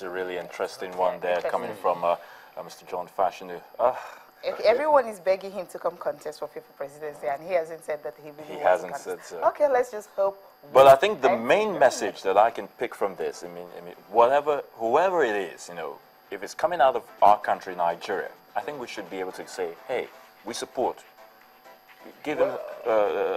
that's a really interesting one there, coming from Mr. John Fashanu. Okay, everyone is begging him to come contest for FIFA presidency, and he hasn't said that he really wants to contest. Said so. Okay, let's just hope. But I think the main message that I can pick from this, I mean, whoever it is, you know, if it's coming out of our country, Nigeria, I think we should be able to say, hey, we support. Give them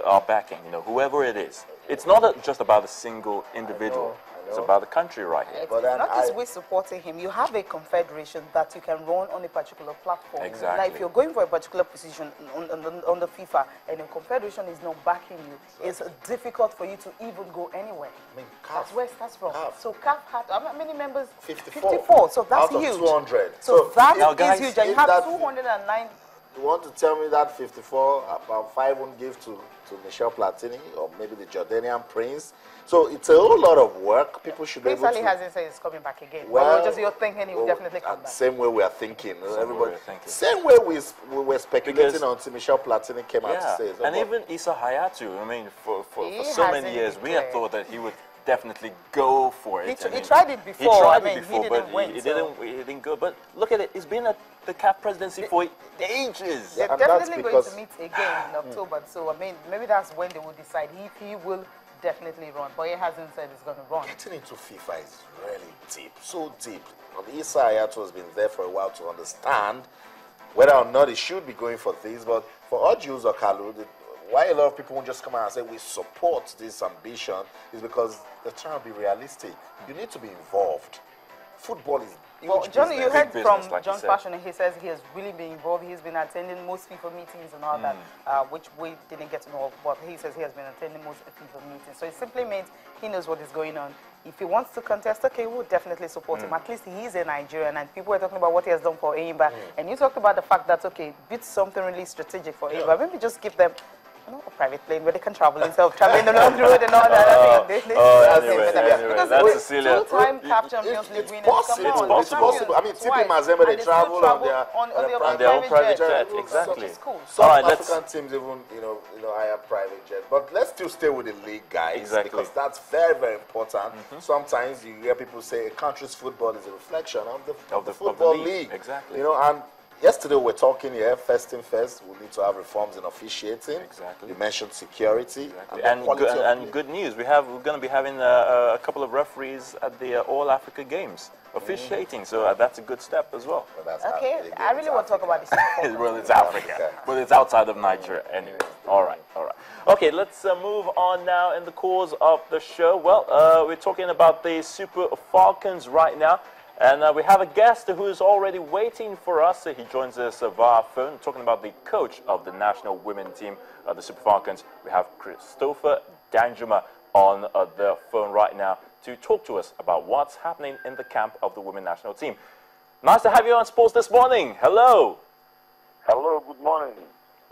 our backing, you know, whoever it is. It's not just about a single individual. It's about the country right here. It's not just we supporting him. You have a confederation that you can run on a particular platform. Exactly. Now, if you're going for a particular position on the FIFA and the confederation is not backing you, it's difficult for you to even go anywhere. I mean, that's where it starts from. So CAF had, how many members? 54. So that's out of huge. 200. So that is huge. And you have 209. You want to tell me that 54, about 5 won't give to Michel Platini or maybe the Jordanian prince? So it's a whole lot of work. People should be able to... Prince Ali hasn't said he's coming back again. Well, just you're thinking he will definitely come back. Same way we are thinking. Same way we were speculating until Michel Platini came out to say it. And even Issa Hayatu, I mean, for so many years, we had thought that he would definitely go for it. He tried it before. He tried it before, but he didn't go. But look at it, he's been at the CAF presidency for ages. They're definitely going to meet again in October. So, I mean, maybe that's when they will decide if he will definitely run. But he hasn't said he's going to run. Getting into FIFA is really deep, so deep. Issa Hayatu has been there for a while to understand whether or not he should be going for this. But for Ojus or Kalu, why a lot of people won't just come out and say we support this ambition is because they're trying to be realistic. You need to be involved. Football is huge. Well, John, you heard from like John Fashion, he says he has really been involved. He's been attending most FIFA meetings and all that, which we didn't get to know, but he says he has been attending most FIFA meetings. So it simply means he knows what is going on. If he wants to contest, okay, we'll definitely support him. At least he is a Nigerian, and people were talking about what he has done for Aimba. And you talked about the fact that, okay, it's something really strategic for Aimba. Maybe just give them a private plane where they can travel instead of traveling along the road and all that. That's Cecilia. Two-time CAF Champions League winners. It's possible. I mean, TP Mazembe, they travel on their own private jet. Exactly. Some African teams even, hire private jet. But let's still stay with the league, guys, because that's very, very important. Sometimes you hear people say a country's football is a reflection of the football league. Exactly. And yesterday we were talking here, first thing first, we need to have reforms in officiating. Exactly. You mentioned security. Exactly. And good news, we're going to be having a couple of referees at the All Africa Games officiating, so that's a good step as well. Okay, I really want to talk about this. Well, it's Africa, but it's outside of Nigeria anyway. All right. Okay, let's move on now in the course of the show. Well, we're talking about the Super Falcons right now. And we have a guest who is already waiting for us. He joins us via phone, talking about the coach of the national women team, the Super Falcons. We have Christopher Danjuma on the phone right now to talk to us about what's happening in the camp of the women national team. Nice to have you on Sports this morning. Hello. Hello, good morning.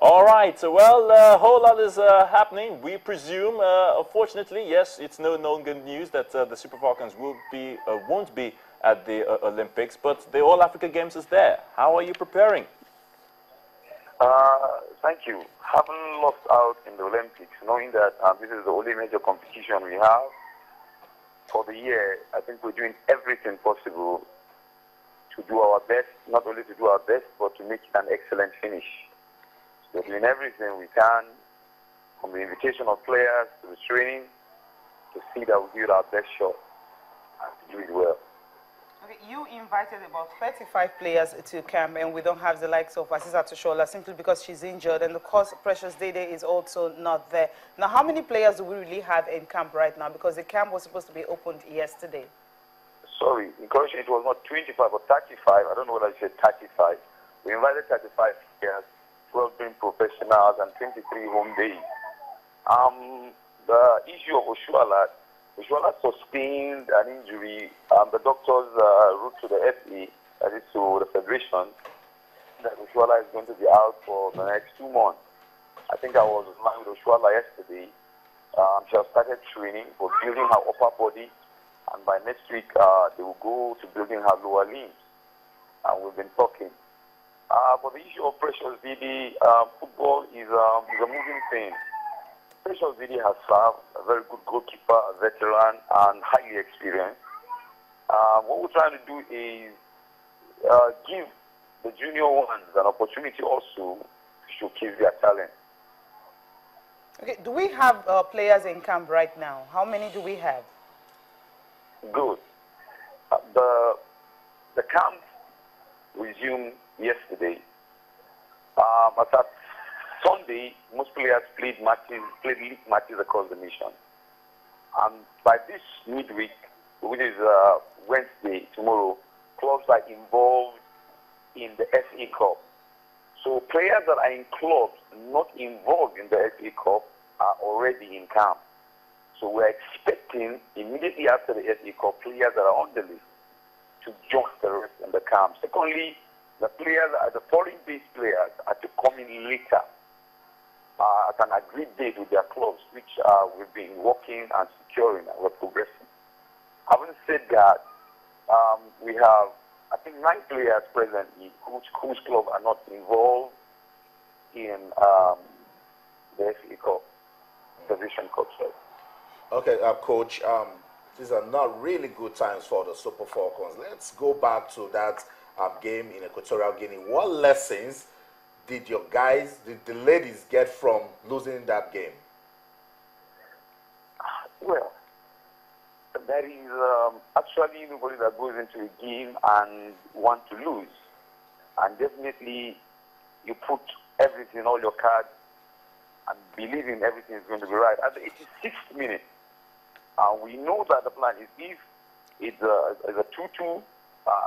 All right, so well, a whole lot is happening. We presume, unfortunately, yes, it's no known good news that the Super Falcons won't be at the Olympics, but the All Africa Games is there. How are you preparing? Thank you. Having lost out in the Olympics, knowing that this is the only major competition we have for the year, I think we're doing everything possible to do our best, not only to do our best, but to make it an excellent finish. We're doing everything we can, from the invitation of players to the training, to see that we give our best shot and to do it well. Okay, you invited about 35 players to camp, and we don't have the likes of Aziza Tushola simply because she's injured, and of course Precious Dede is also not there. Now, how many players do we really have in camp right now? Because the camp was supposed to be opened yesterday. Sorry, in correction, it was not 25 or 35. I don't know what I said, 35. We invited 35 players, 12 being professionals, and 23 home days. The issue of Oshuala sustained an injury. The doctors wrote to the FA, that is to the Federation, that Oshuala is going to be out for the next 2 months. I think I was in line with Oshuala yesterday. She has started training for building her upper body, and by next week they will go to building her lower limbs. And we've been talking. For the issue of Precious Dede, football is a moving thing. Precious Dede has served a very good goalkeeper, a veteran, and highly experienced. What we're trying to do is give the junior ones an opportunity also to showcase their talent. Okay, do we have players in camp right now? How many do we have? Good. The camp resumed yesterday. As at Sunday, most players played league matches across the nation. And by this midweek, which is Wednesday, tomorrow, clubs are involved in the FA Cup. So players that are in clubs not involved in the FA Cup are already in camp. So we're expecting immediately after the FA Cup players that are on the list to join the rest in the camp. Secondly, the foreign-based players are to come in later at an agreed date with their clubs, which we've been working and securing and we're progressing. Having said that, we have, I think, 9 players presently whose club are not involved in the FA Cup, Division Cup. Okay, Coach, these are not really good times for the Super Falcons. Let's go back to that game in Equatorial Guinea. What lessons did the ladies get from losing that game? Well, there is actually nobody that goes into a game and want to lose. And definitely you put everything, all your cards, and believing everything is going to be right. At the 86th minute, we know that the plan is if it's a 2-2,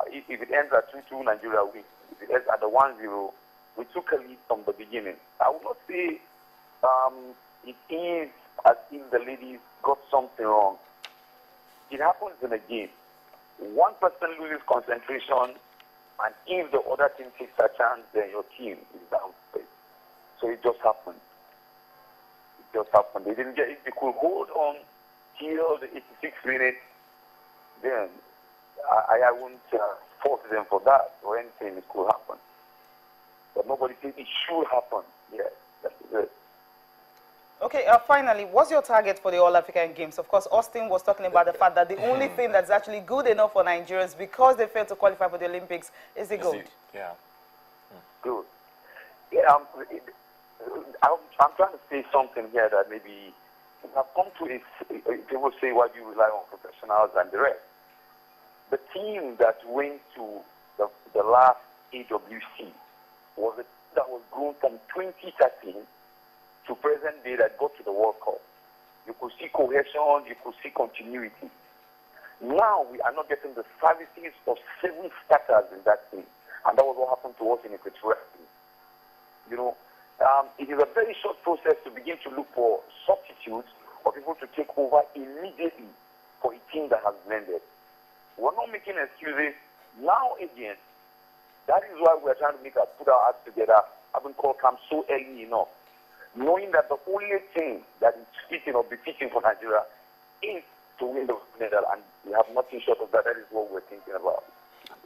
if it ends at 2-2, Nigeria wins. If it ends at the 1-0, we took a lead from the beginning. I would not say it is as if the ladies got something wrong. It happens in a game. One person loses concentration, and if the other team takes a chance, then your team is down. So it just happened. It just happened. They didn't get it. They could hold on till the 86th minute. Then I wouldn't force them for that or anything. It could happen. But nobody said it should happen. Yes, that's it. Okay, finally, what's your target for the All-African Games? Of course, Austin was talking about the fact that the only thing that's actually good enough for Nigerians because they failed to qualify for the Olympics is the gold. Yeah. Good. Yeah, I'm trying to say something here that maybe I've come to people say, why do you rely on professionals and the rest? The team that went to the last AWC was a team that was grown from 2013 to present day that got to the World Cup. You could see cohesion, you could see continuity. Now we are not getting the services of 7 starters in that team. And that was what happened to us in Equatorial Guinea. You know, it is a very short process to begin to look for substitutes or people to take over immediately for a team that has blended. We're not making excuses. Now again, that is why we're trying to put our hearts together, having called camp so early enough, knowing that the only thing that is fitting or befitting for Nigeria is to win the medal, and we have nothing short of that. That is what we're thinking about.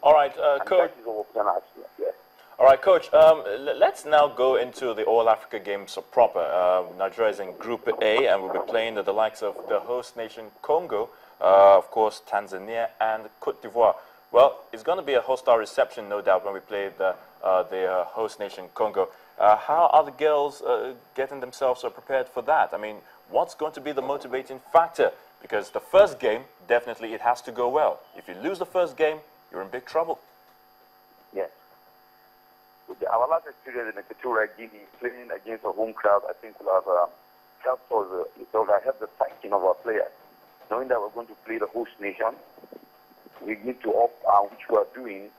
All right, Coach. That is what we're going to ask you. Yes. All right, Coach, let's now go into the All-Africa Games proper. Nigeria is in Group A, and we'll be playing the likes of the host nation Congo, of course, Tanzania, and Cote d'Ivoire. Well, it's going to be a hostile reception, no doubt, when we play the host nation Congo. How are the girls getting themselves prepared for that? I mean, what's going to be the motivating factor? Because the first game, definitely it has to go well. If you lose the first game, you're in big trouble. Yes. Our last experience in Equatorial Guinea, playing against a home crowd, I think will have helped us. It will help the psyche of our players. Knowing that we're going to play the host nation, we need to up, which we are doing,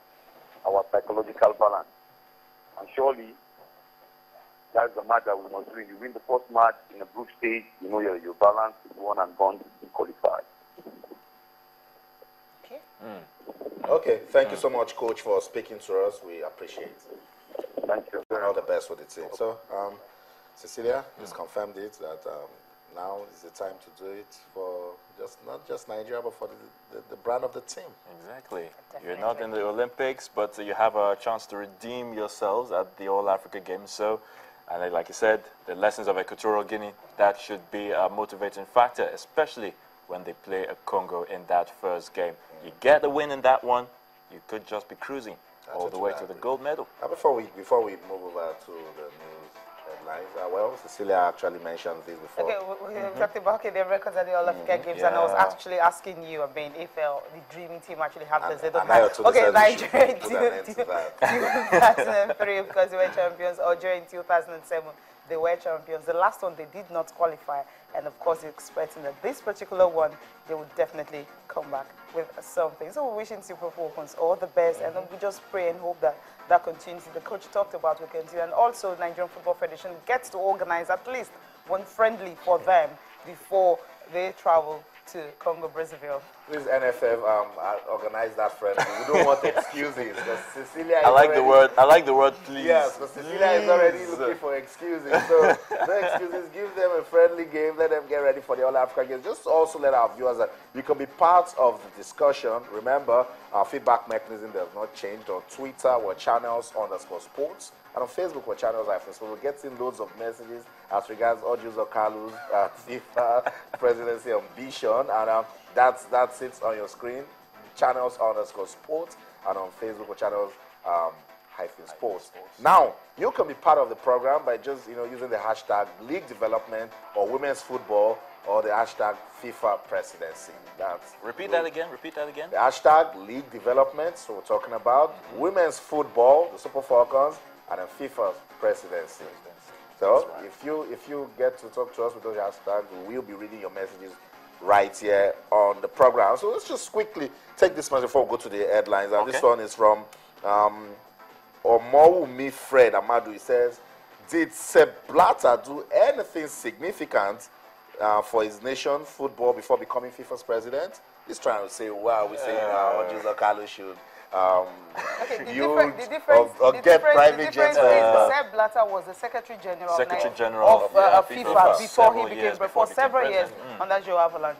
our psychological balance. And surely, that's the match that we must win. You win the first match in a group stage, you know your balance is won and gone, you qualify. Okay. Okay, thank you so much, Coach, for speaking to us. We appreciate it. Thank you. All the best with the team. So, Cecilia just confirmed it that now is the time to do it for not just Nigeria, but for the brand of the team. Exactly. Definitely. You're not in the Olympics, but you have a chance to redeem yourselves at the All-Africa Games. So, and like you said, the lessons of Equatorial Guinea, that should be a motivating factor, especially when they play a Congo in that first game. You get the win in that one, you could just be cruising all the way to the gold medal. Before we move over to the news headlines, well, Cecilia actually mentioned this before. Okay, we talked about the records at the All Africa Games, and I was actually asking you, I mean, if the dreaming team actually had the Z. Okay, Nigeria 2003, of course, they were champions. Algeria in 2007, they were champions. The last one, they did not qualify, and of course, expecting that this particular one, they would definitely come back with something. So we're wishing Super Falcons all the best, and we just pray and hope that that continues. The coach talked about will continue, and also Nigerian Football Federation gets to organize at least one friendly for them before they travel to Congo, Brazzaville. Please, NFF, organize that friendly. We don't want excuses. Cecilia is I like the word please. Yes, because Cecilia is already looking for excuses. So no excuses. Give them a friendly game. Let them get ready for the All Africa Games. Just also let our viewers that you can be part of the discussion. Remember, our feedback mechanism does not change. On Twitter, we're channels_sports. And on Facebook, we're channels. So we're getting loads of messages as regards Ojus Okalu's FIFA presidency ambition. And that's it on your screen, channels_sports, and on Facebook or channels-sports. Now, you can be part of the program by just using the hashtag League Development or Women's Football or the hashtag FIFA Presidency. Repeat that again. The hashtag League Development, so we're talking about Women's Football, the Super Falcons, and then FIFA Presidency. So if you get to talk to us with those hashtags, we will be reading your messages right here on the program. So let's just quickly take this message before we go to the headlines. And this one is from Omowumi Fred Amadu. He says, did Sepp Blatter do anything significant for his nation football before becoming FIFA's president? He's trying to say, well, we're saying Ojus Okalu should get private jets. Sepp Blatter was the Secretary General of FIFA before he became, for several years under Joe Avalanche.